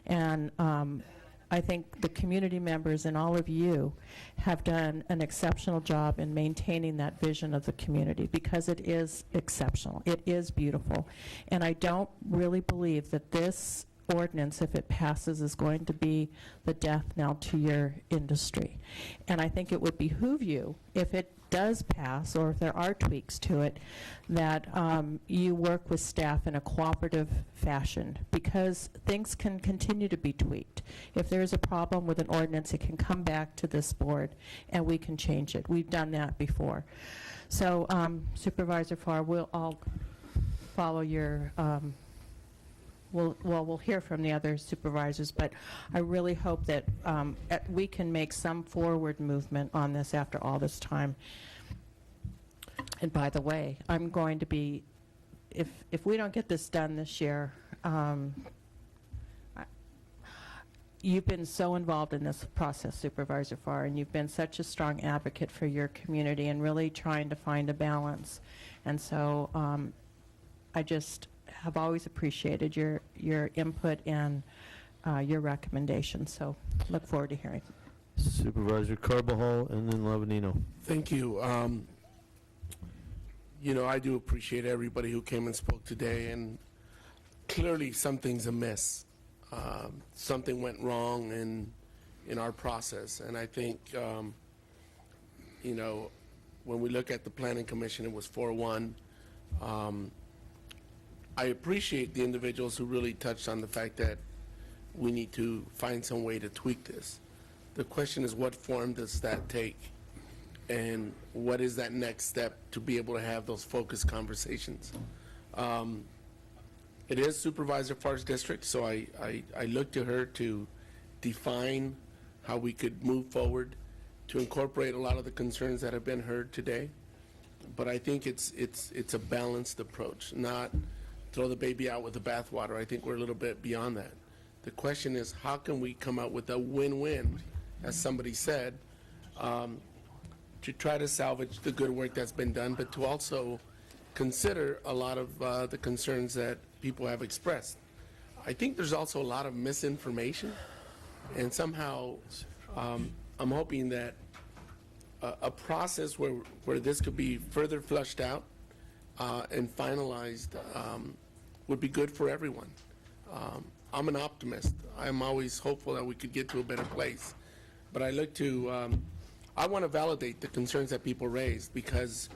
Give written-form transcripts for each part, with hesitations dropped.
And I think the community members and all of you have done an exceptional job in maintaining that vision of the community, because it is exceptional. It is beautiful. And I don't really believe that this ordinance, if it passes, is going to be the death knell to your industry. And I think it would behoove you, if it does pass, or if there are tweaks to it, that you work with staff in a cooperative fashion, because things can continue to be tweaked. If there's a problem with an ordinance, it can come back to this board and we can change it. We've done that before. So Supervisor Farr, I'll follow your we'll hear from the other supervisors, but I really hope that we can make some forward movement on this after all this time. And by the way, I'm going to be, if we don't get this done this year, you've been so involved in this process, Supervisor Farr, and you've been such a strong advocate for your community and really trying to find a balance. And so I just have always appreciated your input and your recommendations. So look forward to hearing. Supervisor Carbajal and then Lavanino. Thank you. You know, I do appreciate everybody who came and spoke today, and clearly something's amiss. Something went wrong in our process, and I think, you know, when we look at the Planning Commission, it was 4-1. I appreciate the individuals who really touched on the fact that we need to find some way to tweak this. The question is, what form does that take? And what is that next step to be able to have those focused conversations? It is Supervisor Farr's district, so I look to her to define how we could move forward to incorporate a lot of the concerns that have been heard today. But I think it's a balanced approach, not throw the baby out with the bathwater. I think we're a little bit beyond that. The question is, how can we come out with a win-win, as somebody said, to try to salvage the good work that's been done, but to also consider a lot of the concerns that people have expressed. I think there's also a lot of misinformation, and somehow I'm hoping that a process where this could be further flushed out and finalized would be good for everyone. I'm an optimist. I'm always hopeful that we could get to a better place. But I look to, I want to validate the concerns that people raised, because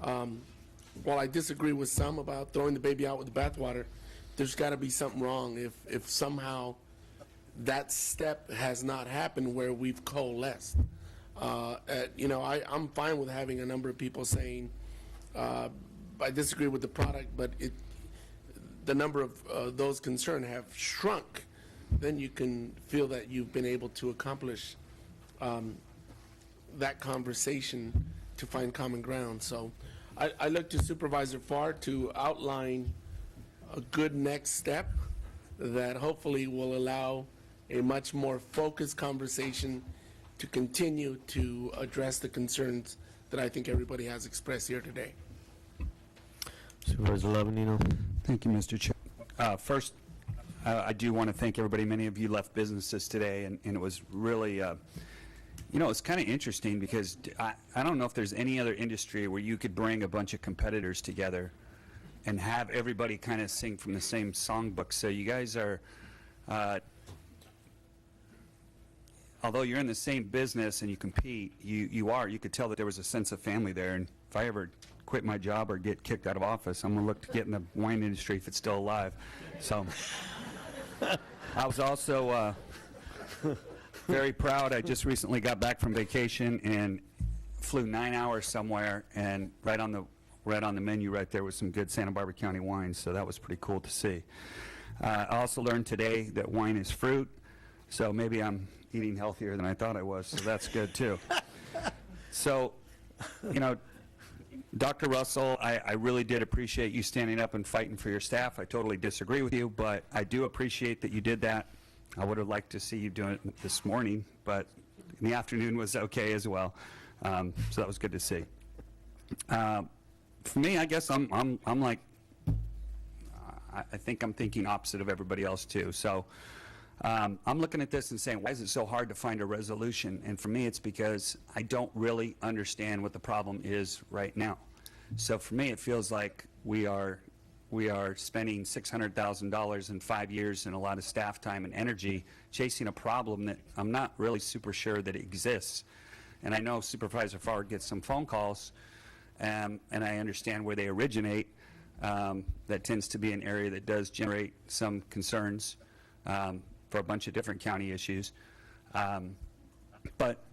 while I disagree with some about throwing the baby out with the bathwater, there's got to be something wrong if somehow that step has not happened where we've coalesced. You know, I'm fine with having a number of people saying, I disagree with the product, but the number of those concerned have shrunk. Then you can feel that you've been able to accomplish that conversation to find common ground. So I look to Supervisor Farr to outline a good next step that hopefully will allow a much more focused conversation to continue to address the concerns that I think everybody has expressed here today. Supervisor Lavanino. Thank you, Mr. Chair. First, I do want to thank everybody. Many of you left businesses today, and it was really, you know, it's kind of interesting, because I don't know if there's any other industry where you could bring a bunch of competitors together and have everybody kind of sing from the same songbook. So you guys are, although you're in the same business and you compete, you could tell that there was a sense of family there. And if I ever quit my job or get kicked out of office, I'm going to look to get in the wine industry if it's still alive. So I was also very proud. I just recently got back from vacation and flew 9 hours somewhere, and right on the menu right there was some good Santa Barbara County wine, so that was pretty cool to see. I also learned today that wine is fruit, so maybe I'm eating healthier than I thought I was, so that's good too. So, you know, Dr. Russell, I really did appreciate you standing up and fighting for your staff. I totally disagree with you, but I do appreciate that you did that. I would have liked to see you doing it this morning, but in the afternoon was okay as well. So that was good to see. For me, I guess I'm like, I think I'm thinking opposite of everybody else too. So I'm looking at this and saying, why is it so hard to find a resolution? And for me, it's because I don't really understand what the problem is right now. So for me, it feels like we are spending $600,000 in 5 years and a lot of staff time and energy chasing a problem that I'm not really super sure that it exists. And I know Supervisor Farr gets some phone calls, and I understand where they originate. That tends to be an area that does generate some concerns for a bunch of different county issues. But,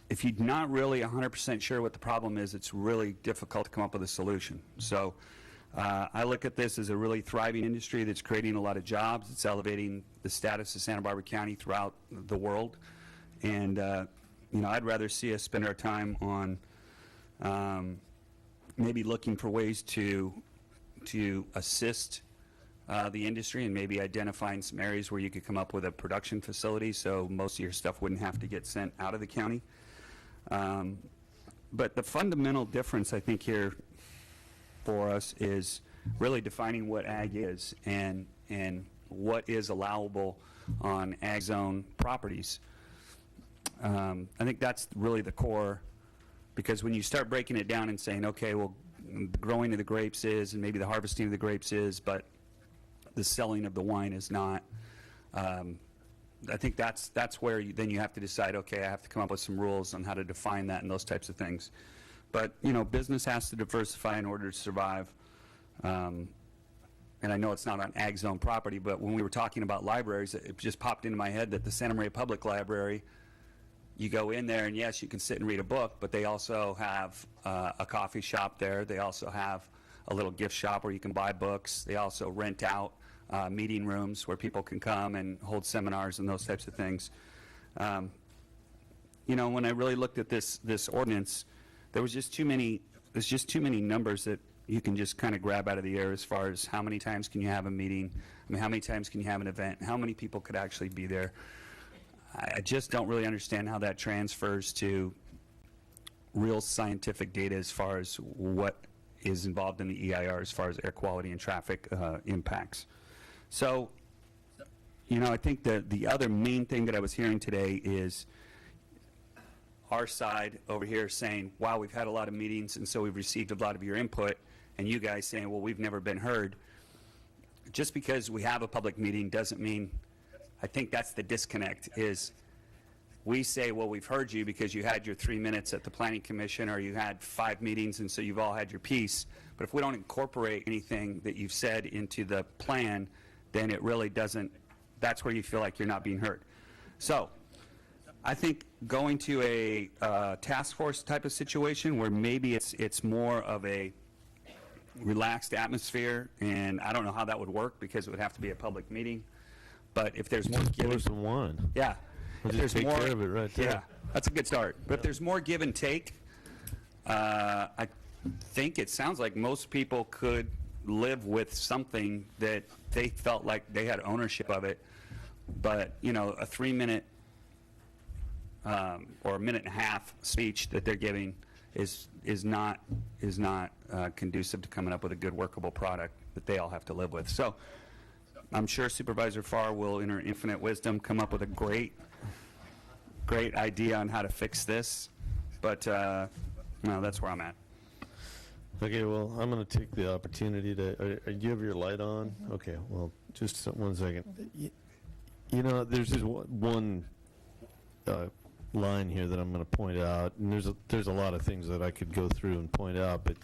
if you're not really 100% sure what the problem is, it's really difficult to come up with a solution. So I look at this as a really thriving industry that's creating a lot of jobs. It's elevating the status of Santa Barbara County throughout the world. And, I'd rather see us spend our time on maybe looking for ways to assist the industry and maybe identifying some areas where you could come up with a production facility so most of your stuff wouldn't have to get sent out of the county. But the fundamental difference, I think, here for us is really defining what ag is and what is allowable on ag zone properties. I think that's really the core, because when you start breaking it down and saying, okay, well, the growing of the grapes is, and maybe the harvesting of the grapes is, but the selling of the wine is not, I think that's where then you have to decide, okay, I have to come up with some rules on how to define that and those types of things. But, business has to diversify in order to survive. And I know it's not on ag zone property, but when we were talking about libraries, it just popped into my head that the Santa Maria Public Library, you go in there and yes, you can sit and read a book, but they also have a coffee shop there. They also have a little gift shop where you can buy books. They also rent out meeting rooms where people can come and hold seminars and those types of things. When I really looked at this ordinance, there's just too many numbers that you can just kind of grab out of the air as far as how many times can you have a meeting, how many times can you have an event, how many people could actually be there. I just don't really understand how that transfers to real scientific data as far as what is involved in the EIR as far as air quality and traffic impacts. So, I think the other main thing that I was hearing today is our side over here saying, wow, we've had a lot of meetings and so we've received a lot of your input, and you guys saying, well, we've never been heard. Just because we have a public meeting doesn't mean, I think that's the disconnect, is we say, well, we've heard you because you had your 3 minutes at the Planning Commission, or you had 5 meetings and so you've all had your piece. But if we don't incorporate anything that you've said into the plan, then it really doesn't, that's where you feel like you're not being heard. So I think going to a task force type of situation where maybe it's more of a relaxed atmosphere, and I don't know how that would work because it would have to be a public meeting. But if there's more Pour some wine. yeah, We'll if just there's take more, care of it right there. yeah, that's a good start. But if there's more give and take, I think it sounds like most people could live with something that they felt like they had ownership of it. But a 3-minute or a minute and a half speech that they're giving is not conducive to coming up with a good workable product that they all have to live with. So I'm sure Supervisor Farr will, in her infinite wisdom, come up with a great idea on how to fix this. But no, that's where I'm at. Okay, well, I'm going to take the opportunity to, do you have your light on? Okay, well, just 1 second. There's just one line here that I'm going to point out, and there's a lot of things that I could go through and point out, but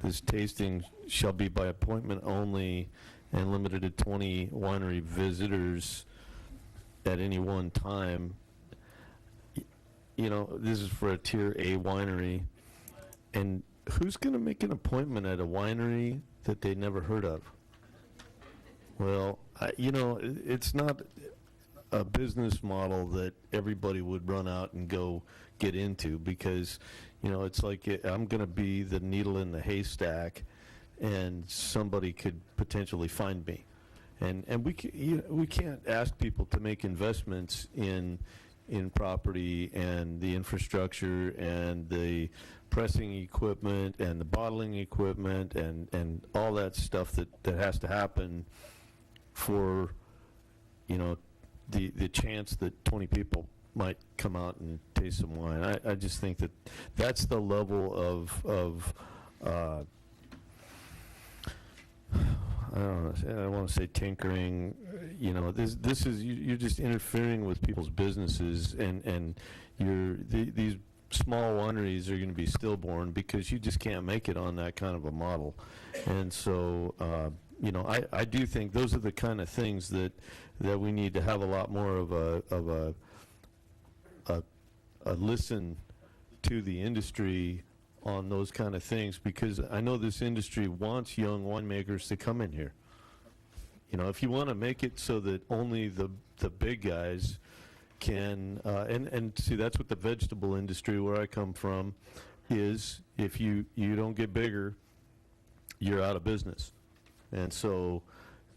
this tasting shall be by appointment only and limited to 20 winery visitors at any one time. This is for a Tier A winery, and who's going to make an appointment at a winery that they never heard of? Well, it's not a business model that everybody would run out and go get into, because, it's like I'm going to be the needle in the haystack, and somebody could potentially find me. And we can't ask people to make investments in in property and the infrastructure and the pressing equipment and the bottling equipment and all that stuff that has to happen for, you know, the chance that 20 people might come out and taste some wine. I just think that that's the level of I don't want to say tinkering. You know, this is you're just interfering with people's businesses, and these small wineries are going to be stillborn because you just can't make it on that kind of a model. And so, you know, I do think those are the kind of things that we need to have a lot more of a listen to the industry on those kind of things, because I know this industry wants young winemakers to come in here. You know, if you want to make it so that only the big guys can, and see, that's what the vegetable industry where I come from is, if you don't get bigger, you're out of business. And so,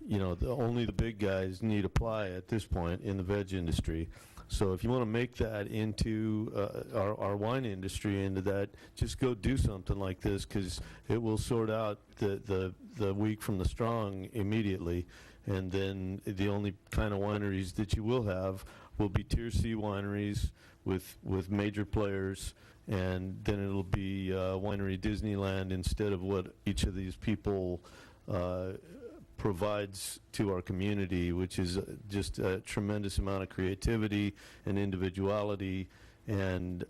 you know, only the big guys need apply at this point in the veg industry. So if you want to make that into our wine industry into that, just go do something like this, because it will sort out the weak from the strong immediately. And then the only kind of wineries that you will have will be Tier C wineries with major players, and then it'll be Winery Disneyland instead of what each of these people provides to our community, which is just a tremendous amount of creativity and individuality. And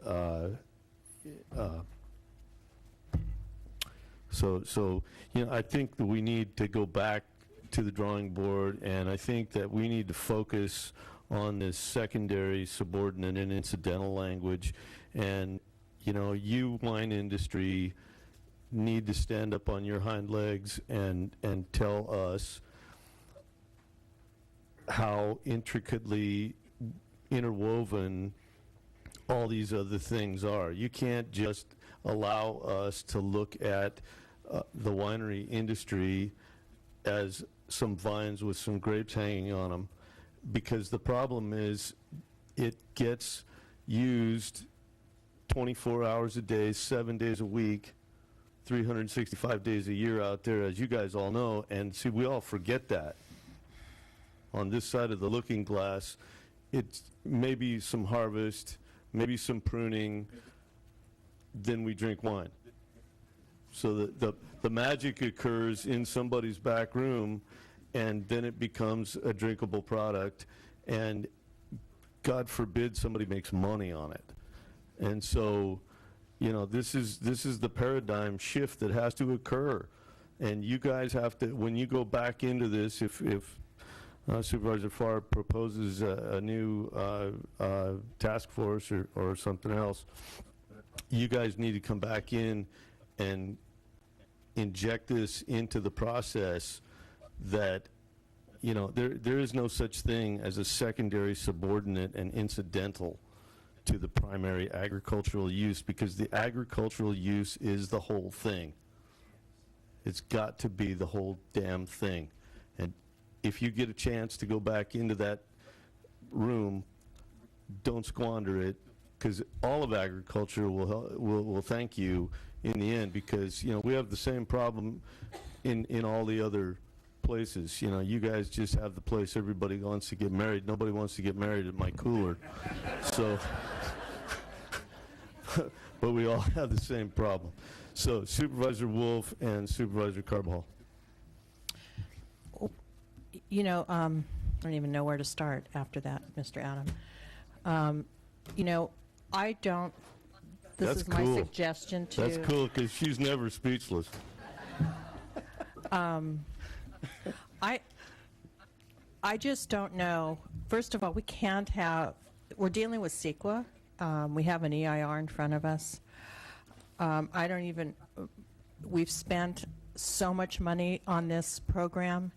so you know, I think that we need to go back to the drawing board, and I think that we need to focus on this secondary, subordinate, and incidental language. And you know, you wine industry need to stand up on your hind legs and tell us how intricately interwoven all these other things are. You can't just allow us to look at the winery industry as some vines with some grapes hanging on them, because the problem is it gets used 24 hours a day, 7 days a week, 365 days a year out there, as you guys all know. And see, we all forget that. On this side of the looking glass, it's maybe some harvest, maybe some pruning, then we drink wine. So the magic occurs in somebody's back room, and then it becomes a drinkable product, and God forbid somebody makes money on it. And so, you know, this is the paradigm shift that has to occur. And you guys have to, when you go back into this, if Supervisor Farr proposes a new task force or something else, you guys need to come back in and inject this into the process that, you know, there is no such thing as a secondary, subordinate, and incidental to the primary agricultural use, because the agricultural use is the whole thing. It's got to be the whole damn thing. And if you get a chance to go back into that room, don't squander it, because all of agriculture will thank you in the end, because, you know, we have the same problem in all the other places. You know, you guys just have the place everybody wants to get married. Nobody wants to get married at my cooler. So, but we all have the same problem. So, Supervisor Wolf and Supervisor Carbajal. You know, I don't even know where to start after that, Mr. Adam. You know, I don't, this That's is my cool. suggestion to... That's cool, because she's never speechless. I just don't know. First of all, we can't have, we're dealing with CEQA. We have an EIR in front of us. I don't even, we've spent so much money on this program,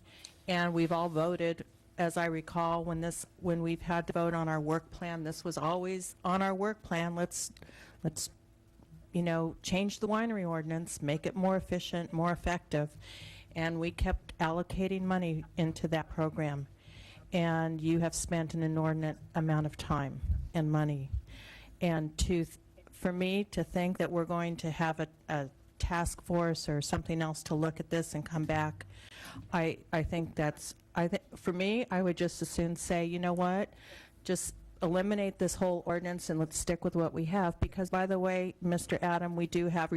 and we've all voted, as I recall, when we've had to vote on our work plan, this was always on our work plan. Let's you know, change the winery ordinance, make it more efficient, more effective. And we kept allocating money into that program. and you have spent an inordinate amount of time and money. And for me to think that we're going to have a task force or something else to look at this and come back, I think for me, I would just as soon say, you know what, just eliminate this whole ordinance and let's stick with what we have, because by the way, Mr. Adam, we do have